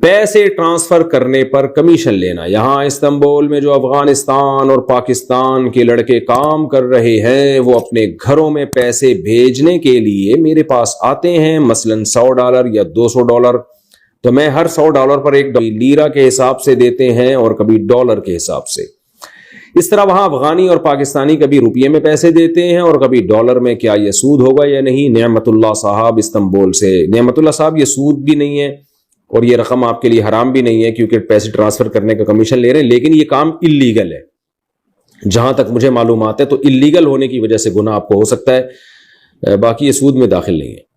پیسے ٹرانسفر کرنے پر کمیشن لینا. یہاں استنبول میں جو افغانستان اور پاکستان کے لڑکے کام کر رہے ہیں وہ اپنے گھروں میں پیسے بھیجنے کے لیے میرے پاس آتے ہیں، مثلا $100 یا $200، تو میں ہر $100 پر ایک لیرہ کے حساب سے دیتے ہیں اور کبھی ڈالر کے حساب سے. اس طرح وہاں افغانی اور پاکستانی کبھی روپیے میں پیسے دیتے ہیں اور کبھی ڈالر میں. کیا یہ سود ہوگا یا نہیں؟ نعمت اللہ صاحب استنبول سے. نعمت اللہ صاحب یہ سود بھی نہیں ہے اور یہ رقم آپ کے لیے حرام بھی نہیں ہے کیونکہ پیسے ٹرانسفر کرنے کا کمیشن لے رہے ہیں، لیکن یہ کام اللیگل ہے. جہاں تک مجھے معلومات ہے تو اللیگل ہونے کی وجہ سے گناہ آپ کو ہو سکتا ہے، باقی یہ سود میں داخل نہیں ہے.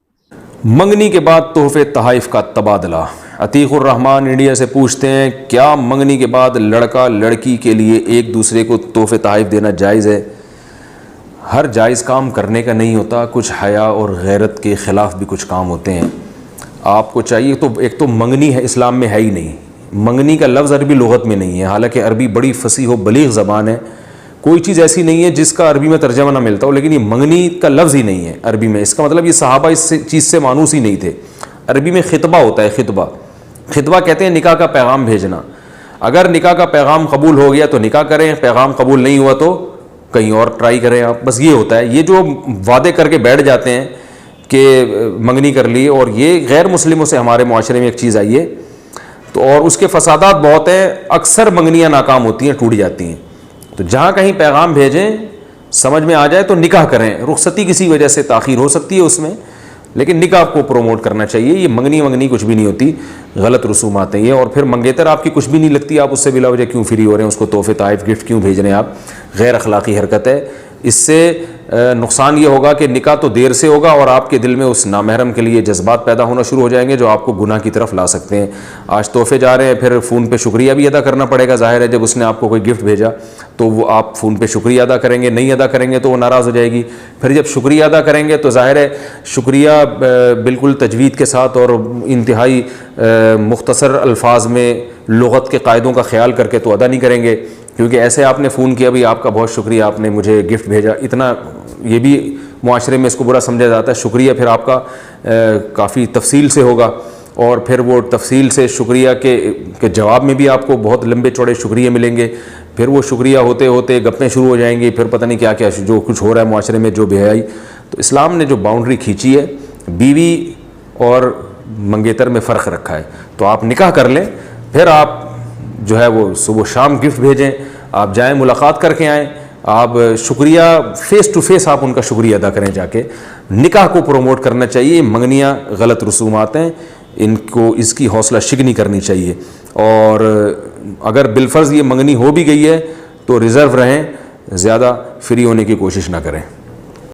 منگنی کے بعد تحفے تحائف کا تبادلہ. عتیق الرحمان انڈیا سے پوچھتے ہیں کیا منگنی کے بعد لڑکا لڑکی کے لیے ایک دوسرے کو تحفے تحائف دینا جائز ہے؟ ہر جائز کام کرنے کا نہیں ہوتا، کچھ حیا اور غیرت کے خلاف بھی کچھ کام ہوتے ہیں. آپ کو چاہیے تو ایک تو منگنی ہے اسلام میں ہے ہی نہیں، منگنی کا لفظ عربی لغت میں نہیں ہے، حالانکہ عربی بڑی فصیح و بلیغ زبان ہے، کوئی چیز ایسی نہیں ہے جس کا عربی میں ترجمہ نہ ملتا ہو، لیکن یہ منگنی کا لفظ ہی نہیں ہے عربی میں. اس کا مطلب یہ صحابہ اس چیز سے مانوس ہی نہیں تھے. عربی میں خطبہ ہوتا ہے، خطبہ کہتے ہیں نکاح کا پیغام بھیجنا. اگر نکاح کا پیغام قبول ہو گیا تو نکاح کریں، پیغام قبول نہیں ہوا تو کہیں اور ٹرائی کریں آپ. بس یہ ہوتا ہے. یہ جو وعدے کر کے بیٹھ جاتے ہیں کہ منگنی کر لی، اور یہ غیر مسلموں سے ہمارے معاشرے میں ایک چیز آئی ہے تو، اور اس کے فسادات بہت ہیں. اکثر منگنیاں ناکام ہوتی ہیں، ٹوٹ جاتی ہیں. تو جہاں کہیں پیغام بھیجیں سمجھ میں آ جائے تو نکاح کریں. رخصتی کسی وجہ سے تاخیر ہو سکتی ہے اس میں، لیکن نکاح کو پروموٹ کرنا چاہیے. یہ منگنی کچھ بھی نہیں ہوتی، غلط رسومات ہیں یہ. اور پھر منگیتر آپ کی کچھ بھی نہیں لگتی، آپ اس سے بلا وجہ کیوں فری ہو رہے ہیں، اس کو تحفے تحائف گفٹ کیوں بھیج رہے ہیں آپ؟ غیر اخلاقی حرکت ہے. اس سے نقصان یہ ہوگا کہ نکاح تو دیر سے ہوگا اور آپ کے دل میں اس نامحرم کے لیے جذبات پیدا ہونا شروع ہو جائیں گے جو آپ کو گناہ کی طرف لا سکتے ہیں. آج تحفے جا رہے ہیں، پھر فون پہ شکریہ بھی ادا کرنا پڑے گا. ظاہر ہے جب اس نے آپ کو کوئی گفٹ بھیجا تو وہ آپ فون پہ شکریہ ادا کریں گے، نہیں ادا کریں گے تو وہ ناراض ہو جائے گی. پھر جب شکریہ ادا کریں گے تو ظاہر ہے شکریہ بالکل تجوید کے ساتھ اور انتہائی مختصر الفاظ میں لغت کے قاعدوں کا خیال کر کے تو ادا نہیں کریں گے، کیونکہ ایسے آپ نے فون کیا، بھائی آپ کا بہت شکریہ، آپ نے مجھے گفٹ بھیجا. اتنا یہ بھی معاشرے میں اس کو برا سمجھا جاتا ہے. شکریہ پھر آپ کا کافی تفصیل سے ہوگا، اور پھر وہ تفصیل سے شکریہ کے جواب میں بھی آپ کو بہت لمبے چوڑے شکریہ ملیں گے. پھر وہ شکریہ ہوتے ہوتے گپیں شروع ہو جائیں گی، پھر پتہ نہیں کیا کیا جو کچھ ہو رہا ہے معاشرے میں، جو بے حیائی. تو اسلام نے جو باؤنڈری کھینچی ہے، بیوی اور منگیتر میں فرق رکھا ہے. تو آپ نکاح کر لیں، پھر آپ جو ہے وہ صبح شام گفٹ بھیجیں، آپ جائیں ملاقات کر کے آئیں، آپ شکریہ فیس ٹو فیس آپ ان کا شکریہ ادا کریں جا کے. نکاح کو پروموٹ کرنا چاہیے. منگنیاں غلط رسومات ہیں، ان کو اس کی حوصلہ شکنی کرنی چاہیے. اور اگر بالفرض یہ منگنی ہو بھی گئی ہے تو ریزرو رہیں، زیادہ فری ہونے کی کوشش نہ کریں.